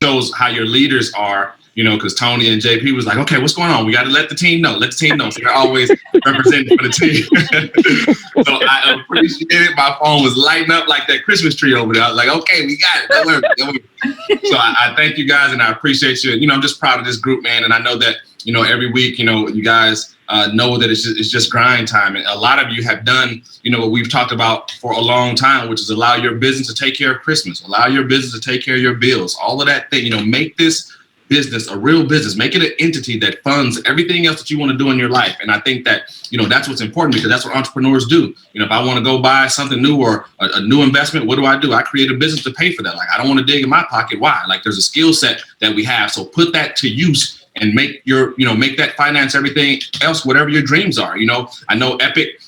shows how your leaders are, you know, because Toni and JP was like, okay, what's going on? We got to let the team know. Let the team know. So they're always representing for the team. So I appreciate it. My phone was lighting up like that Christmas tree over there. I was like, okay, we got it. Don't worry. So I thank you guys, and I appreciate you. You know, I'm just proud of this group, man. And I know that, you know, every week, you know, you guys know that it's just grind time. And a lot of you have done, you know, what we've talked about for a long time, which is allow your business to take care of Christmas, allow your business to take care of your bills, all of that thing, you know, make this business a real business, make it an entity that funds everything else that you want to do in your life. And I think that, you know, that's what's important, because that's what entrepreneurs do. You know, if I want to go buy something new or a new investment, what do? I create a business to pay for that. Like, I don't want to dig in my pocket. Why? Like, there's a skill set that we have. So put that to use and make your, you know, make that finance everything else, whatever your dreams are. You know, I know Epic,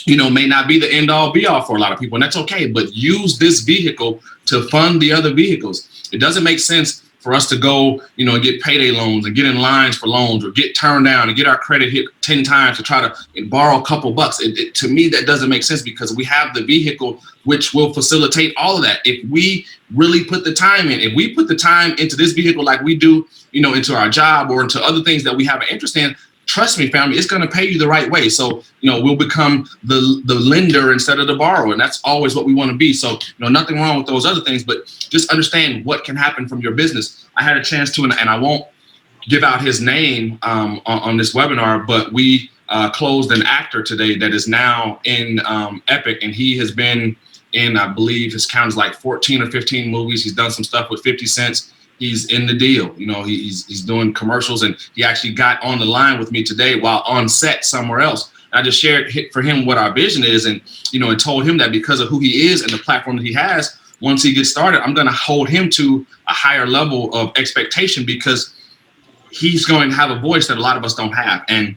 you know, may not be the end all be all for a lot of people, and that's okay, but use this vehicle to fund the other vehicles. It doesn't make sense for us to go, you know, and get payday loans and get in lines for loans, or get turned down and get our credit hit 10 times to try to borrow a couple bucks. To me, that doesn't make sense, because we have the vehicle which will facilitate all of that. If we really put the time in, if we put the time into this vehicle like we do, you know, into our job or into other things that we have an interest in, trust me, family, it's going to pay you the right way. So, you know, we'll become the lender instead of the borrower. And that's always what we want to be. So, you know, nothing wrong with those other things, but just understand what can happen from your business. I had a chance to, and I won't give out his name on this webinar, but we closed an actor today that is now in Epic. And he has been in, I believe his count is like 14 or 15 movies. He's done some stuff with 50 Cent. He's in the deal, you know, he's doing commercials, and he actually got on the line with me today while on set somewhere else. I just shared for him what our vision is, and, you know, and told him that because of who he is and the platform that he has, once he gets started, I'm going to hold him to a higher level of expectation, because he's going to have a voice that a lot of us don't have. And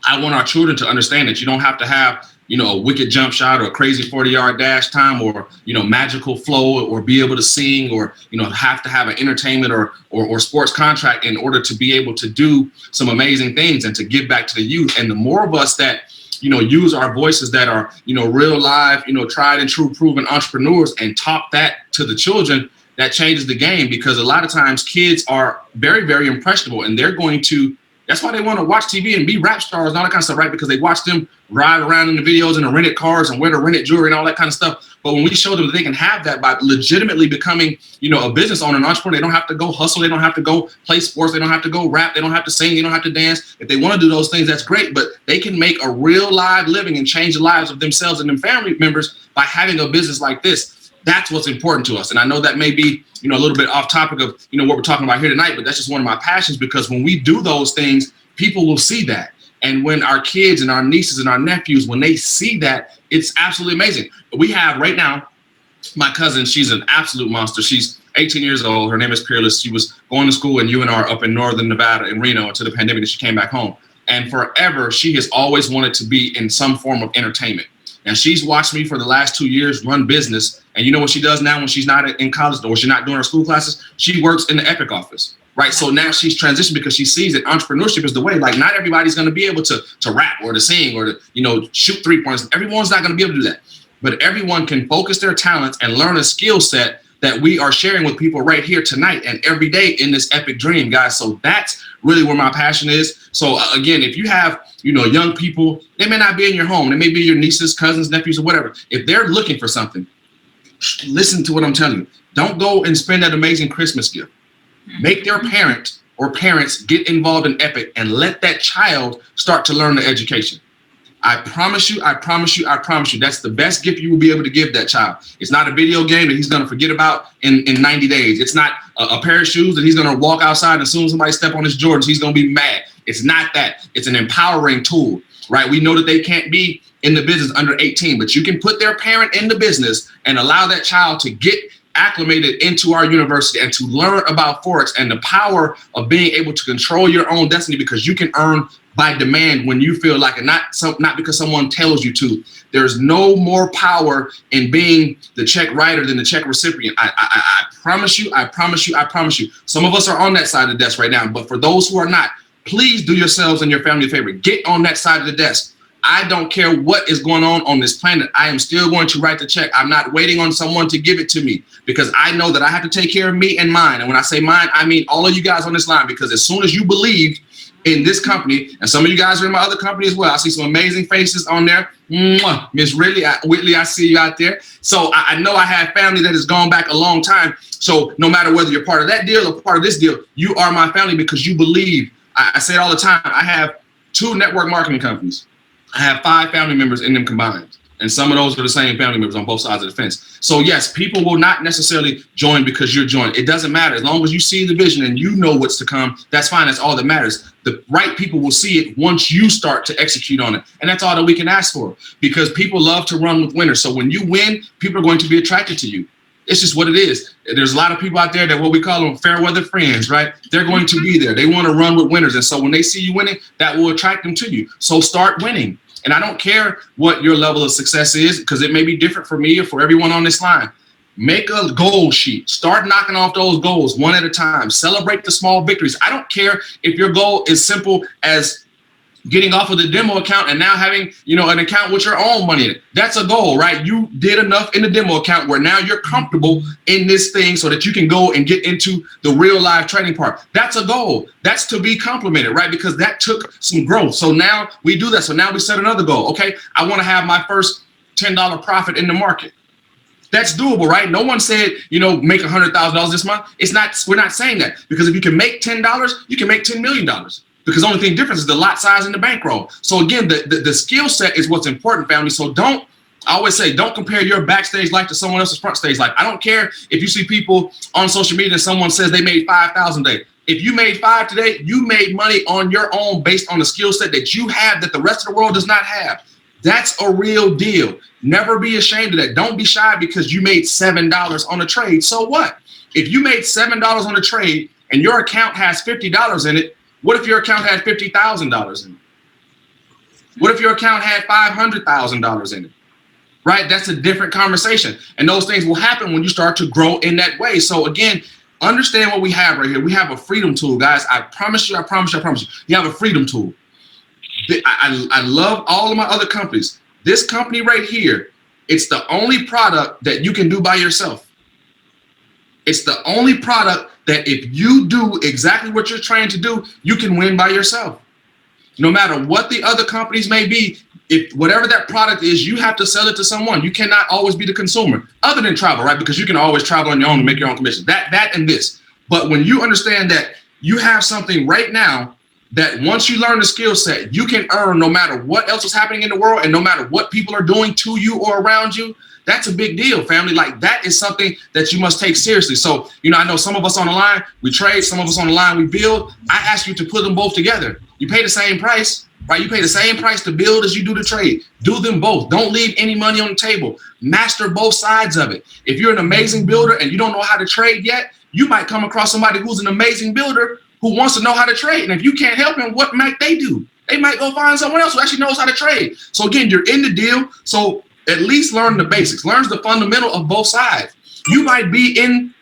I want our children to understand that you don't have to have, you know, a wicked jump shot or a crazy 40-yard dash time, or, you know, magical flow, or be able to sing, or, you know, have to have an entertainment or sports contract in order to be able to do some amazing things and to give back to the youth. And the more of us that, you know, use our voices that are, you know, real live, you know, tried and true proven entrepreneurs, and talk that to the children, that changes the game. Because a lot of times kids are very, very impressionable, and they're going to, that's why they want to watch TV and be rap stars and all that kind of stuff, right? Because they watch them ride around in the videos in the rented cars and wear the rented jewelry and all that kind of stuff. But when we show them that they can have that by legitimately becoming, you know, a business owner, an entrepreneur, they don't have to go hustle. They don't have to go play sports. They don't have to go rap. They don't have to sing. They don't have to dance. If they want to do those things, that's great. But they can make a real live living and change the lives of themselves and their family members by having a business like this. That's what's important to us. And I know that may be, you know, a little bit off topic of, you know, what we're talking about here tonight, but that's just one of my passions, because when we do those things, people will see that. And when our kids and our nieces and our nephews, when they see that, it's absolutely amazing. We have right now, my cousin, she's an absolute monster. She's 18 years old. Her name is Peerless. She was going to school in UNR up in Northern Nevada in Reno until the pandemic, and she came back home. And forever, she has always wanted to be in some form of entertainment. And she's watched me for the last 2 years run business. And you know what she does now when she's not in college or she's not doing her school classes? She works in the Epic office, right? So now she's transitioned because she sees that entrepreneurship is the way. Like, not everybody's going to be able to rap or to sing or to, you know, shoot 3 points. Everyone's not going to be able to do that. But everyone can focus their talents and learn a skill set that we are sharing with people right here tonight and every day in this Epic dream, guys. So that's really where my passion is. So again, if you have, you know, young people, they may not be in your home. They may be your nieces, cousins, nephews, or whatever. If they're looking for something, listen to what I'm telling you. Don't go and spend that amazing Christmas gift. Make their parent or parents get involved in Epic and let that child start to learn the education. I promise you, I promise you, I promise you, that's the best gift you will be able to give that child. It's not a video game that he's going to forget about in 90 days. It's not a pair of shoes that he's going to walk outside and as soon as somebody step on his Jordans, he's going to be mad. It's not that. It's an empowering tool, right? We know that they can't be in the business under 18, but you can put their parent in the business and allow that child to get acclimated into our university and to learn about Forex and the power of being able to control your own destiny, because you can earn by demand when you feel like it, not because someone tells you to. There's no more power in being the check writer than the check recipient. I promise you, I promise you, I promise you. Some of us are on that side of the desk right now, but for those who are not, please do yourselves and your family a favor. Get on that side of the desk. I don't care what is going on this planet. I am still going to write the check. I'm not waiting on someone to give it to me, because I know that I have to take care of me and mine. And when I say mine, I mean all of you guys on this line, because as soon as you believe in this company, and some of you guys are in my other company as well. I see some amazing faces on there. Miss Whitley, I see you out there. So I know I have family that has gone back a long time. So no matter whether you're part of that deal or part of this deal, you are my family because you believe. I say it all the time. I have 2 network marketing companies. I have 5 family members in them combined. And some of those are the same family members on both sides of the fence. So yes, people will not necessarily join because you're joining. It doesn't matter. As long as you see the vision and you know what's to come, that's fine. That's all that matters. The right people will see it once you start to execute on it. And that's all that we can ask for, because people love to run with winners. So when you win, people are going to be attracted to you. It's just what it is. There's a lot of people out there that what we call them fair weather friends, right? They're going to be there. They want to run with winners. And so when they see you winning, that will attract them to you. So start winning. And I don't care what your level of success is, because it may be different for me or for everyone on this line. Make a goal sheet. Start knocking off those goals one at a time. Celebrate the small victories. I don't care if your goal is simple as getting off of the demo account and now having, an account with your own money in it. That's a goal, right? You did enough in the demo account where now you're comfortable in this thing so that you can go and get into the real live trading part. That's a goal. That's to be complimented, right? Because that took some growth. So now we do that. So now we set another goal. Okay, I want to have my first $10 profit in the market. That's doable, right? No one said, make $100,000 this month. We're not saying that, because if you can make $10, you can make $10 million. Because the only thing different is the lot size and the bankroll. So again, the skill set is what's important, family. So I always say, don't compare your backstage life to someone else's front stage life. I don't care if you see people on social media and someone says they made 5,000 a day. If you made 5 today, you made money on your own based on the skill set that you have that the rest of the world does not have. That's a real deal. Never be ashamed of that. Don't be shy because you made $7 on a trade. So what? If you made $7 on a trade and your account has $50 in it, what if your account had $50,000 in it? What if your account had $500,000 in it? Right? That's a different conversation. And those things will happen when you start to grow in that way. So again, understand what we have right here. We have a freedom tool, guys. I promise you. You have a freedom tool. I love all of my other companies. This company right here, it's the only product that you can do by yourself. It's the only product that if you do exactly what you're trying to do, you can win by yourself. No matter what the other companies may be, if whatever that product is, you have to sell it to someone. You cannot always be the consumer, other than travel, right? Because you can always travel on your own and make your own commission. That and this. But when you understand that you have something right now that once you learn the skill set, you can earn no matter what else is happening in the world and no matter what people are doing to you or around you, that's a big deal, family. Like, that is something that you must take seriously. So, I know some of us on the line, we trade, some of us on the line, we build. I ask you to put them both together. You pay the same price, right? You pay the same price to build as you do to trade. Do them both. Don't leave any money on the table. Master both sides of it. If you're an amazing builder and you don't know how to trade yet, you might come across somebody who's an amazing builder who wants to know how to trade. And if you can't help them, what might they do? They might go find someone else who actually knows how to trade. So again, you're in the deal. So at least learn the basics, learn the fundamental of both sides. You might be in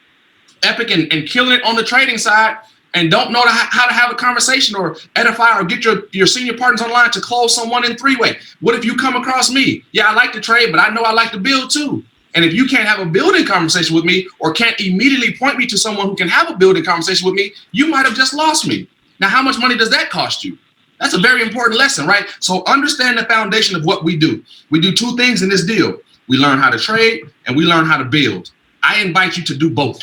Epic and killing it on the trading side and don't know how to have a conversation or edify or get your senior partners online to close someone in 3-way. What if you come across me? Yeah, I like to trade, but I know I like to build too. And if you can't have a building conversation with me or can't immediately point me to someone who can have a building conversation with me, you might have just lost me. Now, how much money does that cost you? That's a very important lesson, right? So understand the foundation of what we do. We do 2 things in this deal. We learn how to trade and we learn how to build. I invite you to do both.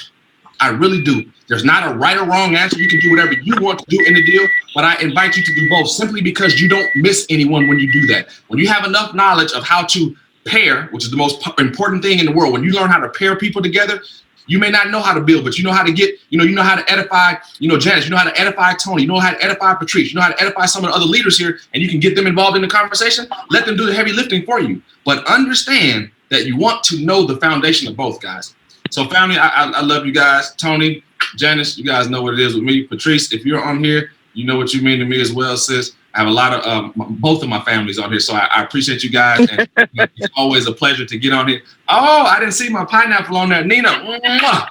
I really do. There's not a right or wrong answer. You can do whatever you want to do in the deal, but I invite you to do both simply because you don't miss anyone when you do that. When you have enough knowledge of how to pair, which is the most important thing in the world, when you learn how to pair people together, you may not know how to build, but you know how to get, you know how to edify, Janice, you know how to edify Toni, you know how to edify Patrice, you know how to edify some of the other leaders here, and you can get them involved in the conversation. Let them do the heavy lifting for you. But understand that you want to know the foundation of both, guys. So family, I love you guys. Toni, Janice, you guys know what it is with me. Patrice, if you're on here, you know what you mean to me as well, sis. I have a lot of both of my families on here, so I appreciate you guys. And it's always a pleasure to get on here. Oh, I didn't see my pineapple on there, Nina. Mwah.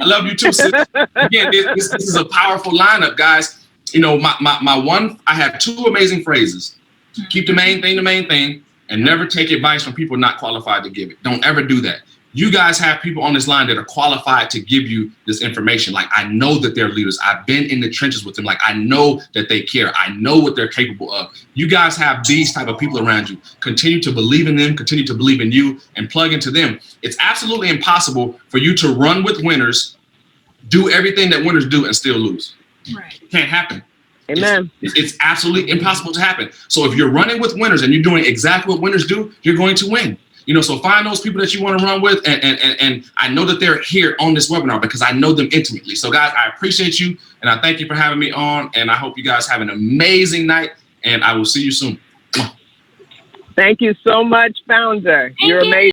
I love you too, sis. Again, this is a powerful lineup, guys. My one. I have 2 amazing phrases. Keep the main thing, and never take advice from people not qualified to give it. Don't ever do that. You guys have people on this line that are qualified to give you this information. Like, I know that they're leaders. I've been in the trenches with them. Like, I know that they care. I know what they're capable of. You guys have these type of people around you. Continue to believe in them, continue to believe in you, and plug into them. It's absolutely impossible for you to run with winners, do everything that winners do, and still lose. Right. It can't happen. Amen. It's absolutely impossible to happen. So if you're running with winners and you're doing exactly what winners do, you're going to win. You know, so find those people that you want to run with, and I know that they're here on this webinar because I know them intimately. So guys, I appreciate you, and I thank you for having me on, and I hope you guys have an amazing night, and I will see you soon. Thank you so much, Founder. You're amazing.